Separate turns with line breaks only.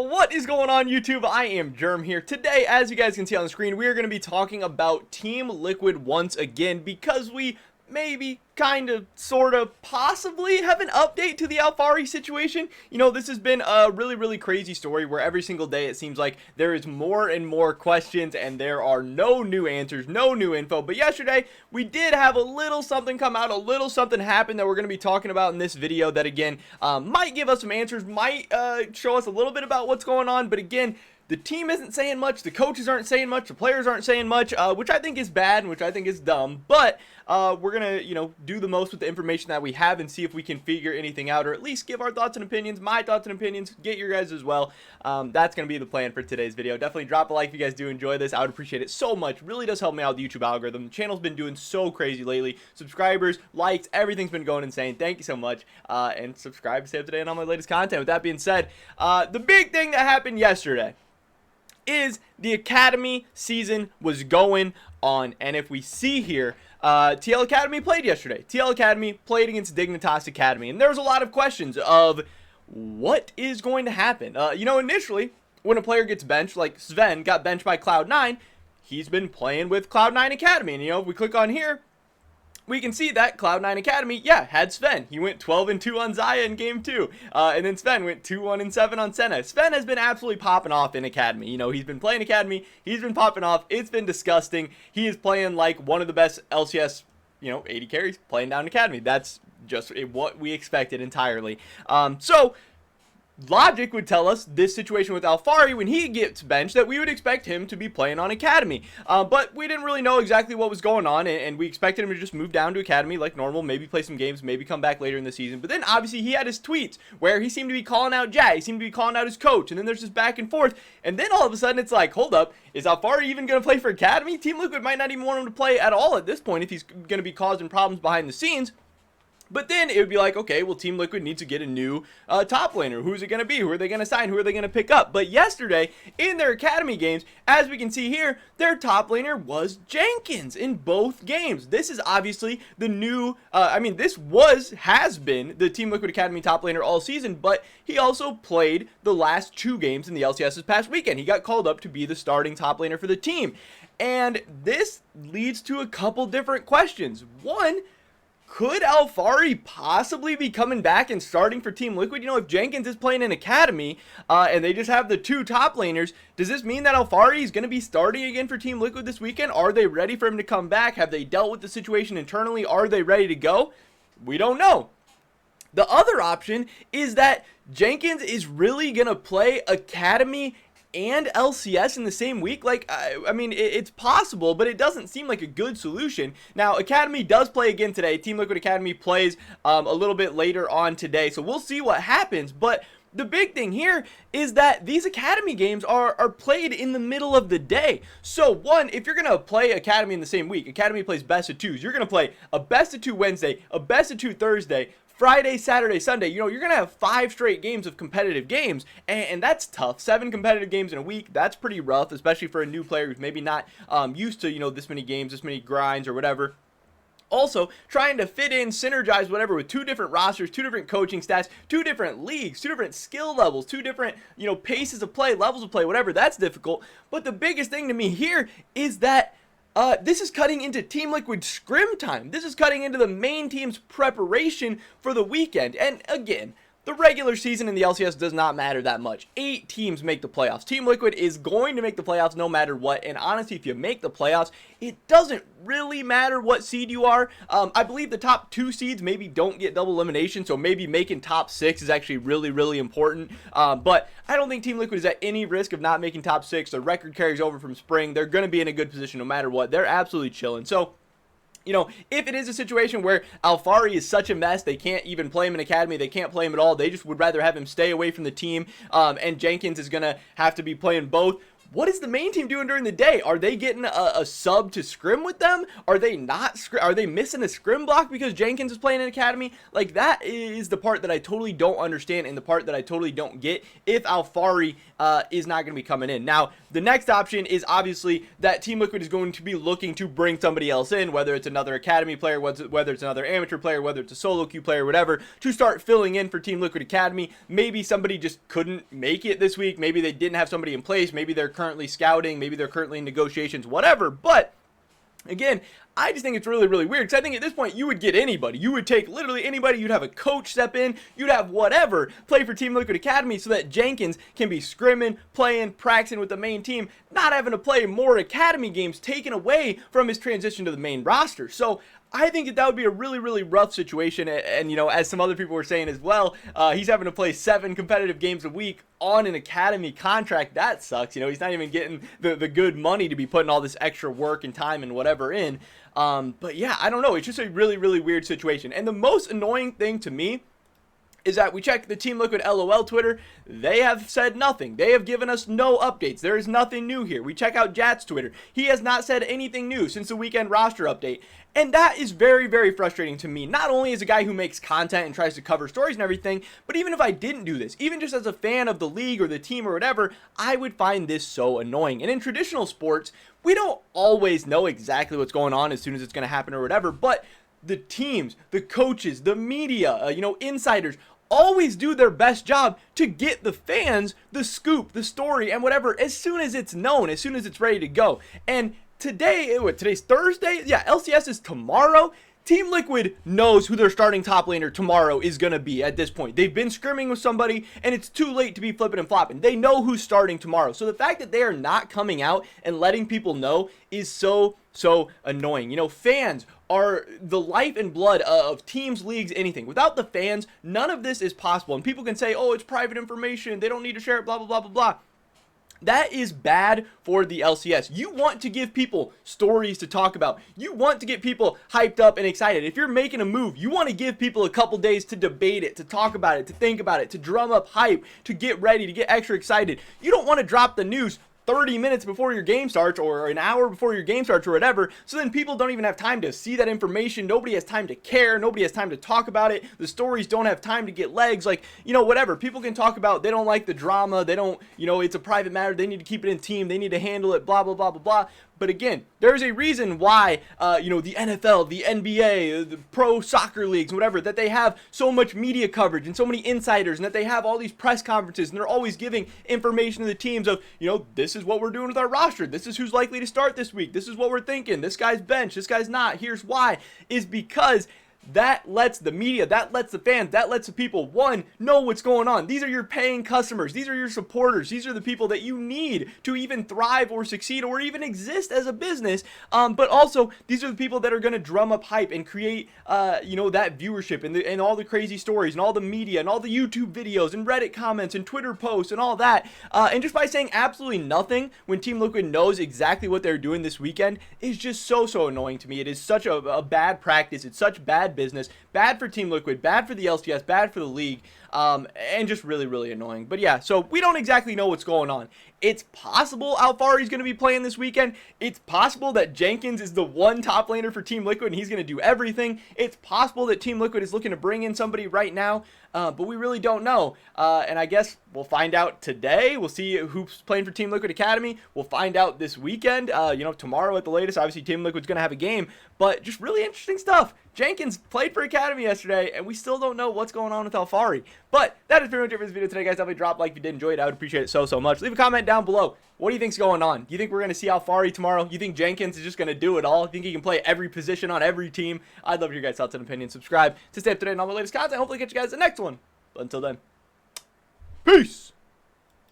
What is going on, YouTube? I am Germ here. Today, as you guys can see on the screen, we are going to be talking about Team Liquid once again because we maybe, kind of, sort of, possibly have an update to the Alphari situation. You know, this has been a really crazy story where every single day it seems like there is more and more questions and there are no new answers, no new info. But yesterday, we did have a little something come out, a little something happen that we're going to be talking about in this video that, again, might give us some answers, might show us a little bit about what's going on. But again, the team isn't saying much, the coaches aren't saying much, the players aren't saying much, which I think is bad and which I think is dumb, but we're gonna, do the most with the information that we have and see if we can figure anything out, or at least give our thoughts and opinions, my thoughts and opinions, get your guys as well. That's gonna be the plan for today's video. Definitely drop a like if you guys do enjoy this. I would appreciate it so much. Really does help me out with the YouTube algorithm. The channel's been doing so crazy lately. Subscribers, likes, everything's been going insane. Thank you so much, and subscribe to stay up to date on all my latest content. With that being said, the big thing that happened yesterday is the Academy season was going on, and if we see here, TL Academy played yesterday. TL Academy played against Dignitas Academy, and there was a lot of questions of what is going to happen. Initially, when a player gets benched, like Sven got benched by Cloud9, he's been playing with Cloud9 Academy, and if we click on here, we can see that Cloud9 Academy, had Sven. He went 12-2 on Xayah in game 2. And then Sven went 2-1-7 on Senna. Sven has been absolutely popping off in Academy. He's been playing Academy. He's been popping off. It's been disgusting. He is playing like one of the best LCS, 80 carries playing down Academy. That's just what we expected entirely. So logic would tell us this situation with Alphari, when he gets benched, that we would expect him to be playing on Academy. But we didn't really know exactly what was going on, and we expected him to just move down to Academy like normal, maybe play some games, maybe come back later in the season. But then, obviously, he had his tweets where he seemed to be calling out Jay, he seemed to be calling out his coach, and then there's this back and forth. And then all of a sudden, it's like, hold up, is Alphari even going to play for Academy? Team Liquid might not even want him to play at all at this point if he's going to be causing problems behind the scenes. But then it would be like, okay, well, Team Liquid needs to get a new top laner. Who's it going to be? Who are they going to sign? Who are they going to pick up? But yesterday, in their Academy games, as we can see here, their top laner was Jenkins in both games. This is obviously the new, has been the Team Liquid Academy top laner all season, but he also played the last 2 games in the LCS this past weekend. He got called up to be the starting top laner for the team. And this leads to a couple different questions. One, could Alphari possibly be coming back and starting for Team Liquid? If Jenkins is playing in Academy and they just have the 2 top laners, does this mean that Alphari is going to be starting again for Team Liquid this weekend? Are they ready for him to come back? Have they dealt with the situation internally? Are they ready to go? We don't know. The other option is that Jenkins is really going to play Academy and LCS in the same week. It's possible, but it doesn't seem like a good solution. Now, Academy does play again today. Team Liquid Academy plays a little bit later on today, so we'll see what happens. But the big thing here is that these Academy games are played in the middle of the day. So, one, if you're going to play Academy in the same week, Academy plays best of 2s. You're going to play a best of 2 Wednesday, a best of 2 Thursday, Friday, Saturday, Sunday. You're going to have 5 straight games of competitive games, and that's tough. 7 competitive games in a week, that's pretty rough, especially for a new player who's maybe not used to, this many games, this many grinds or whatever. Also, trying to fit in, synergize, whatever, with 2 different rosters, 2 different coaching stats, 2 different leagues, 2 different skill levels, 2 different, paces of play, levels of play, whatever, that's difficult. But the biggest thing to me here is that this is cutting into Team Liquid scrim time. This is cutting into the main team's preparation for the weekend. And again, the regular season in the LCS does not matter that much. 8 teams make the playoffs. Team Liquid is going to make the playoffs no matter what. And honestly, if you make the playoffs, it doesn't really matter what seed you are. I believe the top 2 seeds maybe don't get double elimination, so maybe making top 6 is actually really important. But I don't think Team Liquid is at any risk of not making top 6. The record carries over from spring. They're going to be in a good position no matter what. They're absolutely chilling. So, if it is a situation where Alphari is such a mess, they can't even play him in Academy, they can't play him at all, they just would rather have him stay away from the team, and Jenkins is going to have to be playing both, what is the main team doing during the day? Are they getting a sub to scrim with them? Are they not? Are they missing a scrim block because Jenkins is playing in academy? Like, that is the part that I totally don't understand, and the part that I totally don't get if Alphari is not going to be coming in. Now, the next option is obviously that Team Liquid is going to be looking to bring somebody else in, whether it's another academy player, whether it's another amateur player, whether it's a solo queue player, whatever, to start filling in for Team Liquid Academy. Maybe somebody just couldn't make it this week. Maybe they didn't have somebody in place. Maybe they're currently scouting. Maybe they're currently in negotiations, whatever. But again, I just think it's really, really weird, because I think at this point you would get anybody. You would take literally anybody. You'd have a coach step in. You'd have whatever play for Team Liquid Academy so that Jenkins can be scrimming, playing, practicing with the main team, not having to play more academy games taken away from his transition to the main roster. So I think that would be a really, really rough situation. And, you know, as some other people were saying as well, he's having to play 7 competitive games a week on an academy contract. That sucks. You know, he's not even getting the good money to be putting all this extra work and time and whatever in. But yeah, I don't know. It's just a really, really weird situation. And the most annoying thing to me is that we check the Team Liquid LOL Twitter. They have said nothing. They have given us no updates. There is nothing new here. We check out Jat's Twitter. He has not said anything new since the weekend roster update. And that is very, very frustrating to me. Not only as a guy who makes content and tries to cover stories and everything, but even if I didn't do this, even just as a fan of the league or the team or whatever, I would find this so annoying. And in traditional sports, we don't always know exactly what's going on as soon as it's going to happen or whatever, but the teams, the coaches, the media, you know, insiders, always do their best job to get the fans the scoop, the story, and whatever as soon as it's known, as soon as it's ready to go. And today's Thursday? Yeah, LCS is tomorrow. Team Liquid knows who their starting top laner tomorrow is going to be at this point. They've been scrimming with somebody, and it's too late to be flipping and flopping. They know who's starting tomorrow. So the fact that they are not coming out and letting people know is so annoying. You know, fans are the life and blood of teams, leagues, anything. Without the fans, none of this is possible. And people can say, oh, it's private information. They don't need to share it, blah, blah, blah, blah, blah. That is bad for the LCS. You want to give people stories to talk about. You want to get people hyped up and excited. If you're making a move, you want to give people a couple days to debate it, to talk about it, to think about it, to drum up hype, to get ready, to get extra excited. You don't want to drop the news 30 minutes before your game starts or an hour before your game starts or whatever, so then people don't even have time to see that information. Nobody has time to care. Nobody has time to talk about it. The stories don't have time to get legs. Like, you know, whatever. People can talk about, they don't like the drama. They don't, you know, it's a private matter. They need to keep it in team. They need to handle it, blah, blah, blah, blah, blah. But again, there's a reason why, you know, the NFL, the NBA, the pro soccer leagues, whatever, that they have so much media coverage and so many insiders, and that they have all these press conferences, and they're always giving information to the teams of, you know, this is what we're doing with our roster. This is who's likely to start this week. This is what we're thinking. This guy's bench. This guy's not. Here's why. Is because that lets the media, that lets the fans, that lets the people, one, know what's going on. These are your paying customers. These are your supporters. These are the people that you need to even thrive or succeed or even exist as a business. But also, these are the people that are going to drum up hype and create, you know, that viewership and all the crazy stories and all the media and all the YouTube videos and Reddit comments and Twitter posts and all that. And just by saying absolutely nothing when Team Liquid knows exactly what they're doing this weekend is just so annoying to me. It is such a bad practice. It's such bad business, bad for Team Liquid, bad for the LCS, bad for the league, and just really annoying. But yeah, so we don't exactly know what's going on. It's possible Alphari is going to be playing this weekend. It's possible that Jenkins is the one top laner for Team Liquid and he's going to do everything. It's possible that Team Liquid is looking to bring in somebody right now, but we really don't know. And I guess we'll find out today. We'll see who's playing for Team Liquid Academy. We'll find out this weekend, you know, tomorrow at the latest. Obviously, Team Liquid's going to have a game, but just really interesting stuff. Jenkins played for Academy yesterday, and we still don't know what's going on with Alphari. But that is pretty much it for this video today, guys. Definitely drop a like if you did enjoy it. I would appreciate it so much. Leave a comment down below. What do you think's going on? Do you think we're going to see Alphari tomorrow? You think Jenkins is just going to do it all? Do you think he can play every position on every team? I'd love your guys' thoughts and opinions. Subscribe to stay up to date on all my latest content. Hopefully catch you guys in the next one. But until then, peace!